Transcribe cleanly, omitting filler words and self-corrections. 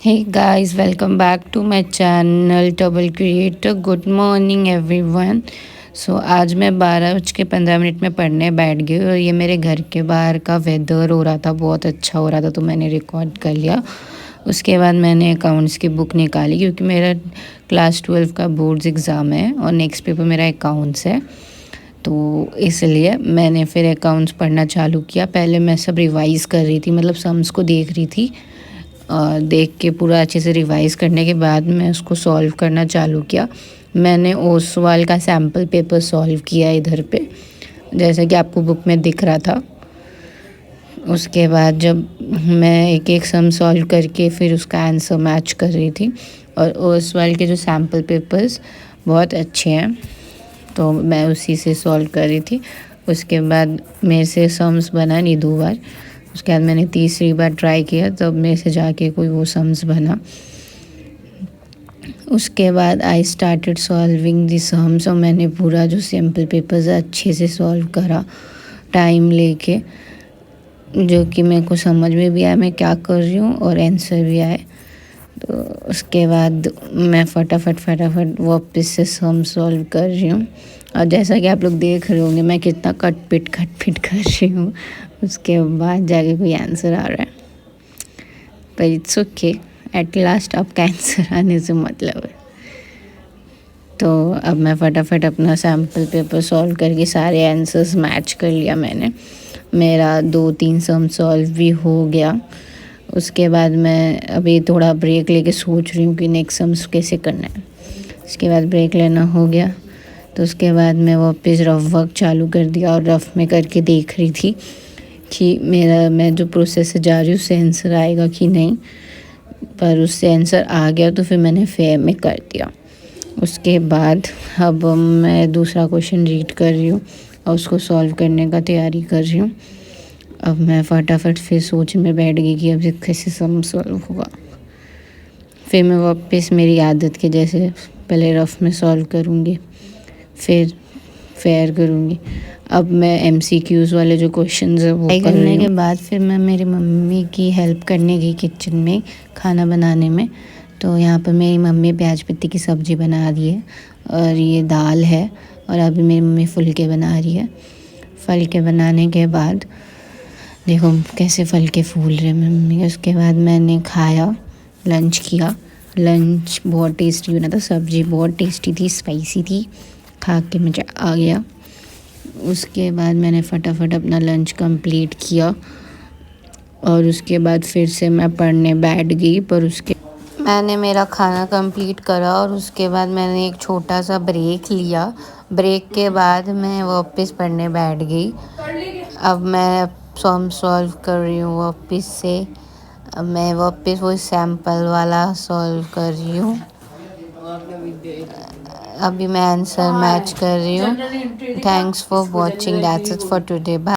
Hey guys, welcome back to my channel Double Creator. Good morning everyone. आज मैं 12:15 में पढ़ने बैठ गई और ये मेरे घर के बाहर का वेदर हो रहा था, बहुत अच्छा हो रहा था, तो मैंने रिकॉर्ड कर लिया। उसके बाद मैंने अकाउंट्स की बुक निकाली क्योंकि मेरा क्लास 12 का बोर्ड्स एग्ज़ाम है और नेक्स्ट पेपर मेरा अकाउंट्स है, तो इसलिए मैंने फिर अकाउंट्स पढ़ना चालू किया। पहले मैं सब रिवाइज़ कर रही थी, मतलब सम्स को देख रही थी। देख के पूरा अच्छे से रिवाइज़ करने के बाद मैं उसको सॉल्व करना चालू किया। मैंने ओसवाल का सैम्पल पेपर सॉल्व किया इधर पे, जैसा कि आपको बुक में दिख रहा था। उसके बाद जब मैं एक एक सम सॉल्व करके फिर उसका आंसर मैच कर रही थी, और ओसवाल के जो सैम्पल पेपर्स बहुत अच्छे हैं, तो मैं उसी से सॉल्व कर रही थी। उसके बाद मेरे से सम्स बना नहीं 2 बार। उसके बाद मैंने तीसरी बार ट्राई किया, तब मेरे से जाके कोई वो सम्स बना। उसके बाद I started solving the sums, और मैंने पूरा जो सैम्पल पेपर्स अच्छे से सॉल्व करा टाइम लेके, जो कि मेरे को समझ में भी आया मैं क्या कर रही हूँ और आंसर भी आए। तो उसके बाद मैं फटाफट वापस से सम सॉल्व कर रही हूँ, और जैसा कि आप लोग देख रहे होंगे मैं कितना कट पिट कर रही हूँ। उसके बाद जाके कोई आंसर आ रहा है, पर इट्स ओके, एट लास्ट आपका आंसर आने से मतलब है। तो अब मैं फटाफट अपना सैम्पल पेपर सॉल्व करके सारे आंसर्स मैच कर लिया मैंने। मेरा 2-3 सम सॉल्व भी हो गया। उसके बाद मैं अभी थोड़ा ब्रेक लेके सोच रही हूँ कि नेक्स्ट सम्स कैसे करना है। उसके बाद ब्रेक लेना हो गया, तो उसके बाद मैं वापस रफ वर्क चालू कर दिया और रफ में करके देख रही थी कि मैं जो प्रोसेस से जा रही हूँ उससे आंसर आएगा कि नहीं। पर उससे आंसर आ गया तो फिर मैंने फेयर में कर दिया। उसके बाद अब मैं दूसरा क्वेश्चन रीड कर रही हूँ और उसको सॉल्व करने का तैयारी कर रही हूँ। अब मैं फटाफट फिर सोच में बैठ गई कि अब कैसे सम सॉल्व होगा। फिर मैं वापस मेरी आदत के जैसे पहले रफ में सॉल्व करूँगी, फिर फेयर करूँगी। अब मैं MCQs वाले जो क्वेश्चंस है वो करने के बाद फिर मैं मेरी मम्मी की हेल्प करने गई किचन में खाना बनाने में। तो यहाँ पर मेरी मम्मी प्याज पत्ती की सब्ज़ी बना रही है और ये दाल है, और अभी मेरी मम्मी फुलके बना रही है। फुलके बनाने के बाद देखो कैसे फुलके फूल रहे मम्मी। उसके बाद मैंने खाया, लंच किया। लंच बहुत टेस्टी बना था, सब्ज़ी बहुत टेस्टी थी, स्पाइसी थी, खा के मज़ा आ गया। उसके बाद मैंने फटाफट अपना लंच कंप्लीट किया और उसके बाद फिर से मैं पढ़ने बैठ गई। पर उसके मैंने मेरा खाना कंप्लीट करा और उसके बाद मैंने एक छोटा सा ब्रेक लिया। ब्रेक के बाद मैं वापस पढ़ने बैठ गई। अब मैं सम सॉल्व कर रही हूँ वापस से। अब मैं वापस वो सैम्पल वाला सॉल्व कर रही हूँ। अभी मैं आंसर मैच कर रही हूँ। Thanks for watching, that's it for today, bye.